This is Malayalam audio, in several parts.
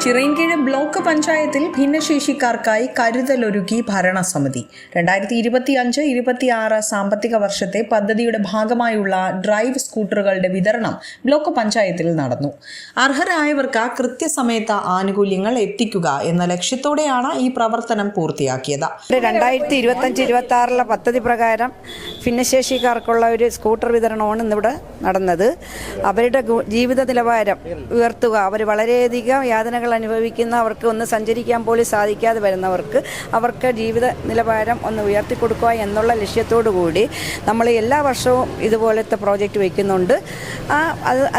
ചിറയൻകീഴ് ബ്ലോക്ക് പഞ്ചായത്തിൽ ഭിന്നശേഷിക്കാർക്കായി കരുതലൊരുക്കി ഭരണസമിതി 2025-26 സാമ്പത്തിക വർഷത്തെ പദ്ധതിയുടെ ഭാഗമായുള്ള ഡ്രൈവ് സ്കൂട്ടറുകളുടെ വിതരണം ബ്ലോക്ക് പഞ്ചായത്തിൽ നടന്നു. അർഹരായവർക്ക് കൃത്യസമയത്ത് ആനുകൂല്യങ്ങൾ എത്തിക്കുക എന്ന ലക്ഷ്യത്തോടെയാണ് ഈ പ്രവർത്തനം പൂർത്തിയാക്കിയത്. 2025-26 പദ്ധതി പ്രകാരം ഭിന്നശേഷിക്കാർക്കുള്ള ഒരു സ്കൂട്ടർ വിതരണമാണ് ഇന്നിവിടെ നടന്നത്. അവരുടെ ജീവിത നിലവാരം ഉയർത്തുക, അവർ വളരെയധികം യാതനകൾ അനുഭവിക്കുന്ന, അവർക്ക് ഒന്ന് സഞ്ചരിക്കാൻ പോലും സാധിക്കാതെ വരുന്നവർക്ക് അവർക്ക് ജീവിത നിലവാരം ഒന്ന് ഉയർത്തിക്കൊടുക്കുക എന്നുള്ള ലക്ഷ്യത്തോടു കൂടി നമ്മൾ എല്ലാ വർഷവും ഇതുപോലത്തെ പ്രോജക്റ്റ് വയ്ക്കുന്നുണ്ട്.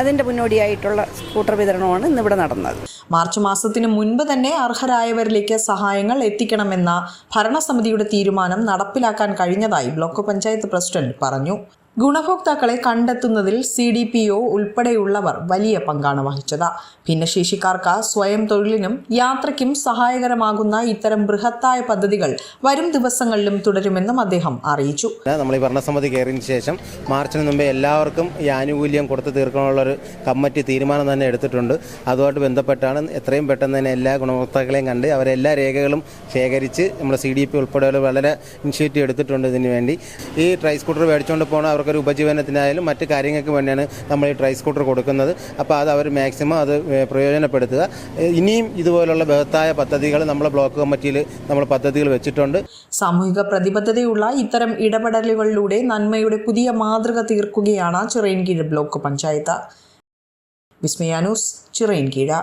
അതിൻ്റെ മുന്നോടിയായിട്ടുള്ള സ്കൂട്ടർ വിതരണമാണ് ഇന്നിവിടെ നടന്നത്. മാർച്ച് മാസത്തിന് മുൻപ് തന്നെ അർഹരായവരിലേക്ക് സഹായങ്ങൾ എത്തിക്കണമെന്ന ഭരണസമിതിയുടെ തീരുമാനം നടപ്പിലാക്കാൻ കഴിഞ്ഞതായി ബ്ലോക്ക് പഞ്ചായത്ത് പ്രസിഡന്റ് പറഞ്ഞു. ഗുണഭോക്താക്കളെ കണ്ടെത്തുന്നതിൽ CDPO ഉൾപ്പെടെയുള്ളവർ വലിയ പങ്കാണ് വഹിച്ചത്. ഭിന്നശേഷിക്കാർക്ക് സ്വയം തൊഴിലിനും യാത്രയ്ക്കും സഹായകരമാകുന്ന ഇത്തരം ബൃഹത്തായ പദ്ധതികൾ വരും ദിവസങ്ങളിലും തുടരുമെന്നും അദ്ദേഹം അറിയിച്ചു. നമ്മൾ ഈ ഭരണസമിതി കയറിയതിനു ശേഷം മാർച്ചിന് മുമ്പേ എല്ലാവർക്കും ഈ ആനുകൂല്യം കൊടുത്തു തീർക്കാനുള്ളൊരു കമ്മിറ്റി തീരുമാനം തന്നെ എടുത്തിട്ടുണ്ട്. അതുമായിട്ട് ബന്ധപ്പെട്ടാണ് എത്രയും പെട്ടെന്ന് തന്നെ എല്ലാ ഗുണഭോക്താക്കളെയും കണ്ട് അവരെല്ലാ രേഖകളും ശേഖരിച്ച് നമ്മൾ CDP ഉൾപ്പെടെയുള്ള വളരെ ഇനിഷ്യേറ്റീവ് എടുത്തിട്ടുണ്ട്. ഇതിനു വേണ്ടി ഈ ട്രൈ സ്കൂട്ടർ മേടിച്ചുകൊണ്ട് പോകണം, അവർക്കൊരു ഉപജീവനത്തിനായാലും മറ്റ് കാര്യങ്ങൾക്ക് വേണ്ടിയാണ് നമ്മൾ ഈ ട്രൈ സ്കൂട്ടർ കൊടുക്കുന്നത്. അപ്പോൾ അത് അവർ മാക്സിമം അത് പ്രയോജനപ്പെടുത്തുക. ഇനിയും ഇതുപോലുള്ള ബൃഹത്തായ പദ്ധതികൾ നമ്മുടെ ബ്ലോക്ക് കമ്മിറ്റിയിൽ നമ്മൾ പദ്ധതികൾ വെച്ചിട്ടുണ്ട്. സാമൂഹിക പ്രതിബദ്ധതയുള്ള ഇത്തരം ഇടപെടലുകളിലൂടെ നന്മയുടെ പുതിയ മാതൃക തീർക്കുകയാണ് ചിറയൻകീഴ് ബ്ലോക്ക് പഞ്ചായത്ത്. വിസ്മയ ന്യൂസ്, ചിറയൻകീഴ്.